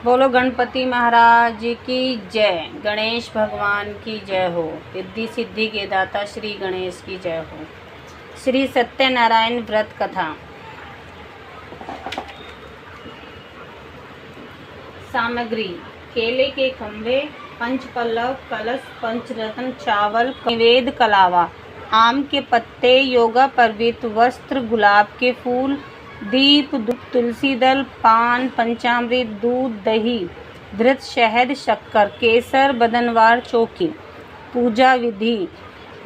बोलो गणपति महाराज की जय, गणेश भगवान की जय हो, रिद्धि सिद्धि के दाता श्री गणेश की जय हो। श्री सत्यनारायण व्रत कथा। सामग्री: केले के खंभे, पंचपल्लव, कलश, पंचरत्न, चावल, निवेद, कलावा, आम के पत्ते, योगा पर्वित वस्त्र, गुलाब के फूल, दीप, तुलसी दल, पान, पंचामृत, दूध, दही, घृत, शहद, शक्कर, केसर, बदनवार, चौकी। पूजा विधि: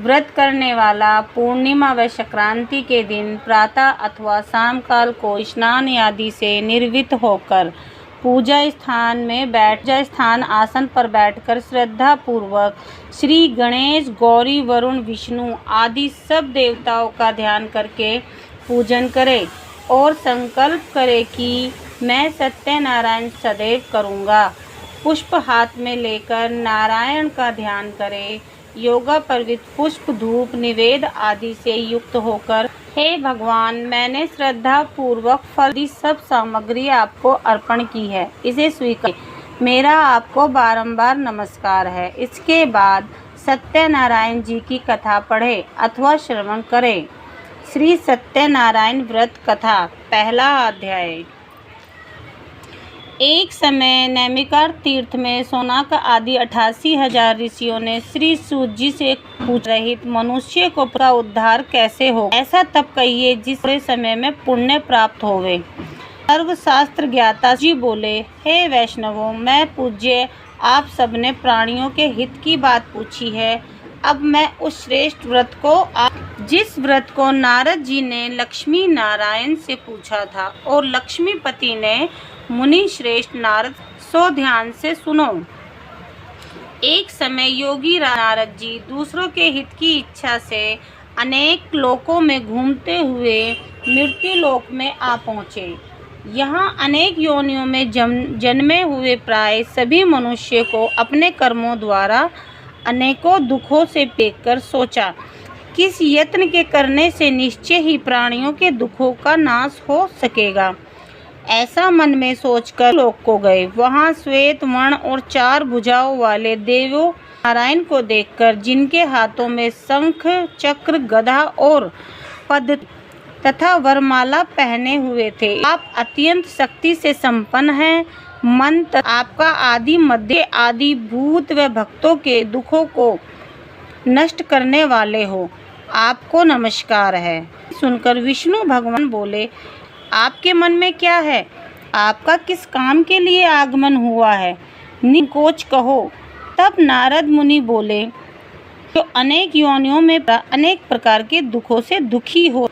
व्रत करने वाला पूर्णिमा व संक्रांति के दिन प्रातः अथवा शाम काल को स्नान आदि से निर्वित होकर पूजा स्थान आसन पर बैठकर श्रद्धा पूर्वक श्री गणेश, गौरी, वरुण, विष्णु आदि सब देवताओं का ध्यान करके पूजन करे और संकल्प करे कि मैं सत्यनारायण सदैव करूँगा। पुष्प हाथ में लेकर नारायण का ध्यान करे। योगा पर्वित पुष्प, धूप, निवेद आदि से युक्त होकर हे भगवान, मैंने श्रद्धा पूर्वक फल की सब सामग्री आपको अर्पण की है, इसे स्वीकार। मेरा आपको बारंबार नमस्कार है। इसके बाद सत्यनारायण जी की कथा पढ़े अथवा श्रवण करें। श्री सत्यनारायण व्रत कथा। पहला अध्याय। एक समय नैमिकार तीर्थ में सोनाक आदि 88,000 ऋषियों ने श्री सूत जी से पूछ रहित मनुष्य को का उद्धार कैसे हो, ऐसा तप कहिए जिस थोड़े समय में पुण्य प्राप्त होवे। सर्वशास्त्र ज्ञाता जी बोले, हे वैष्णवों, मैं पूज्य आप सबने प्राणियों के हित की बात पूछी है। अब मैं उस श्रेष्ठ व्रत को जिस व्रत को नारद जी ने लक्ष्मी नारायण से पूछा था और लक्ष्मीपति ने मुनि श्रेष्ठ नारद, सो ध्यान से सुनो। एक समय योगी नारद जी दूसरों के हित की इच्छा से अनेक लोकों में घूमते हुए मृत्यु लोक में आ पहुँचे। यहाँ अनेक योनियों में जन्मे हुए प्राय सभी मनुष्य को अपने कर्मों द्वारा अनेकों दुखों से देखकर सोचा, किस यत्न के करने से निश्चय ही प्राणियों के दुखों का नाश हो सकेगा। ऐसा मन में सोचकर लोक को गए। वहाँ श्वेत वर्ण और 4 भुजाओं वाले देवों नारायण को देखकर, जिनके हाथों में शंख, चक्र, गदा और पद तथा वरमाला पहने हुए थे, आप अत्यंत शक्ति से संपन्न हैं। मंत्र आपका आदि मध्य आदि भूत व भक्तों के दुखों को नष्ट करने वाले हो, आपको नमस्कार है। सुनकर विष्णु भगवान बोले, आपके मन में क्या है? आपका किस काम के लिए आगमन हुआ है? निकोच कहो। तब नारद मुनि बोले, जो अनेक योनियों में अनेक प्रकार के दुखों से दुखी हो,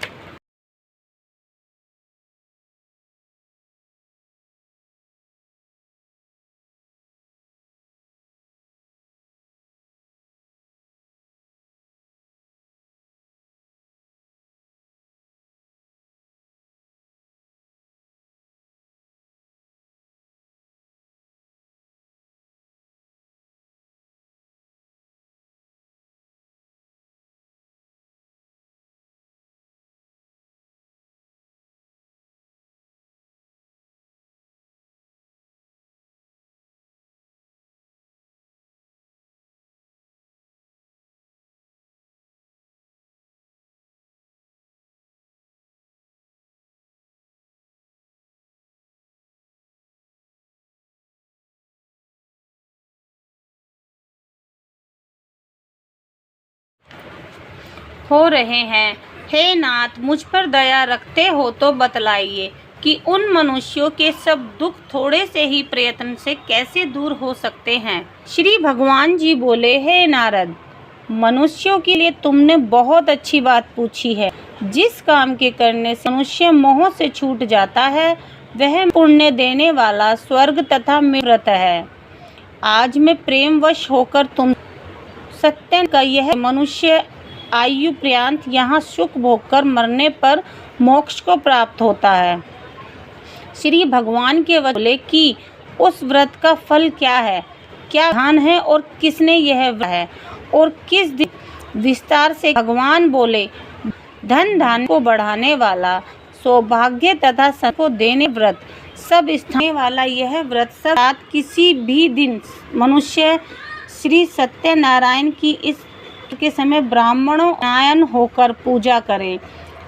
रहे हैं। हे नाथ, मुझ पर दया रखते हो तो बतलाइए कि उन मनुष्यों के सब दुख थोड़े से ही प्रयत्न से कैसे दूर हो सकते हैं। श्री भगवान जी बोले, हे नारद, मनुष्यों के लिए तुमने बहुत अच्छी बात पूछी है। जिस काम के करने से मनुष्य मोह से छूट जाता है, वह पुण्य देने वाला स्वर्ग तथा व्रत है। आज मैं प्रेमवश होकर तुम सत्य का यह मनुष्य आयु पर्यंत यहाँ सुख भोगकर मरने पर मोक्ष को प्राप्त होता है। श्री भगवान के बोले कि उस व्रत का फल क्या है, क्या विधान है और किसने यह है और किस दिन विस्तार से। भगवान बोले, धन धान्य को बढ़ाने वाला, सौभाग्य तथा सन को देने व्रत सब स्थाने वाला यह व्रत सब रात किसी भी दिन मनुष्य श्री सत्यनारायण की इस के समय ब्राह्मणों नारायण होकर पूजा करें।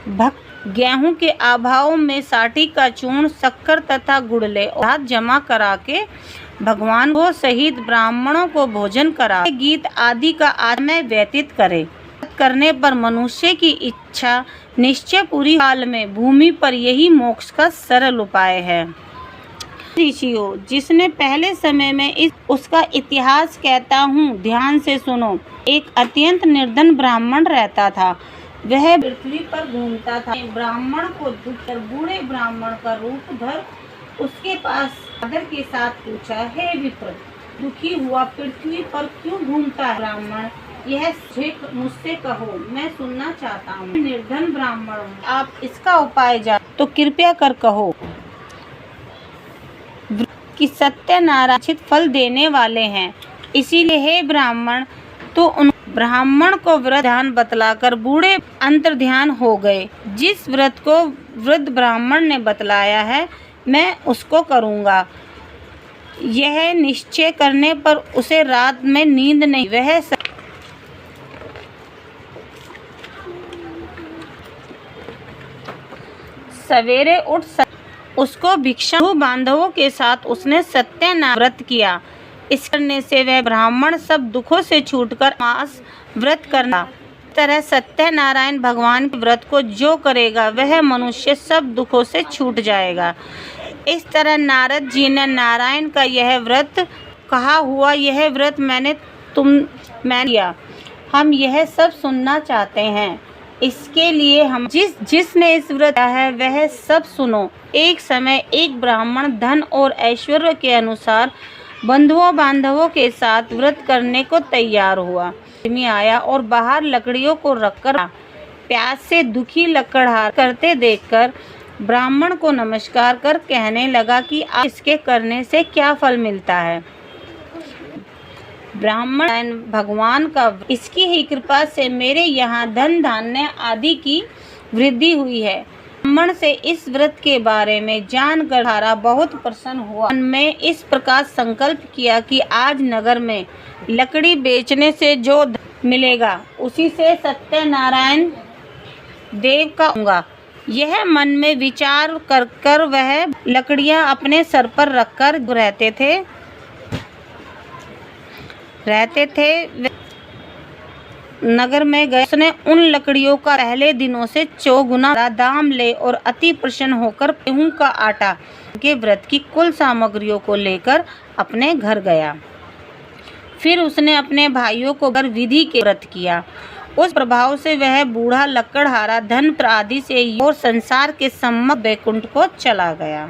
भक्त गेहूं के अभाव में साठी का चूर्ण, शक्कर तथा गुड़ ले और हाथ जमा करा के भगवान को सहित ब्राह्मणों को भोजन करा गीत आदि का समय व्यतीत करे। करने पर मनुष्य की इच्छा निश्चय पूरी काल में भूमि पर यही मोक्ष का सरल उपाय है। ऋषियों, जिसने पहले समय में उसका इतिहास कहता हूँ, ध्यान से सुनो। एक अत्यंत निर्धन ब्राह्मण रहता था। वह पृथ्वी पर घूमता था। ब्राह्मण को दुख कर बूढ़े ब्राह्मण का रूप धर उसके पास आदर के साथ पूछा, हे विप्र, दुखी हुआ पृथ्वी पर क्यों घूमता है? ब्राह्मण, यह मुझसे कहो, मैं सुनना चाहता हूँ। निर्धन ब्राह्मण हूँ, आप इसका उपाय जान तो कृपया कर कहो कि सत्यनारायण फल देने वाले हैं। इसीलिए हे ब्राह्मण, तो उन ब्राह्मण को व्रत ध्यान बतलाकर बूढ़े अंतर ध्यान हो गए। जिस व्रत को वृद्ध ब्राह्मण ने बतलाया है, मैं उसको करूँगा। यह निश्चय करने पर उसे रात में नींद नहीं। वह सवेरे उठ उसको भिक्षा बांधवों के साथ उसने सत्यनारायण व्रत किया। इस करने से वह ब्राह्मण सब दुखों से छूटकर मास व्रत करना। इस तरह सत्यनारायण भगवान के व्रत को जो करेगा वह मनुष्य सब दुखों से छूट जाएगा। इस तरह नारद जी ने नारायण का यह व्रत कहा हुआ, यह व्रत मैंने किया। हम यह सब सुनना चाहते हैं। इसके लिए हम जिसने इस व्रत किया है वह सब सुनो। एक समय एक ब्राह्मण धन और ऐश्वर्य के अनुसार बंधुओं बांधवों के साथ व्रत करने को तैयार हुआ। आदमी आया और बाहर लकड़ियों को रखकर प्यास से दुखी लकड़हार करते देखकर ब्राह्मण को नमस्कार कर कहने लगा कि आप इसके करने से क्या फल मिलता है? ब्राह्मण, भगवान का इसकी ही कृपा से मेरे यहाँ धन धान्य आदि की वृद्धि हुई है। ब्राह्मण से इस व्रत के बारे में जानकर हारा बहुत प्रसन्न हुआ। मैं इस प्रकार संकल्प किया कि आज नगर में लकड़ी बेचने से जो मिलेगा उसी से सत्यनारायण देव का होगा। यह मन में विचार कर वह लकड़ियां अपने सर पर रखकर रहते थे नगर में गए। उसने उन लकड़ियों का पहले दिनों से 4 गुना दाम ले और अति प्रसन्न होकर गेहूं का आटा के व्रत की कुल सामग्रियों को लेकर अपने घर गया। फिर उसने अपने भाइयों को घर विधि के व्रत किया। उस प्रभाव से वह बूढ़ा लकड़हारा धन आदि से और संसार के सम्मत वैकुंठ को चला गया।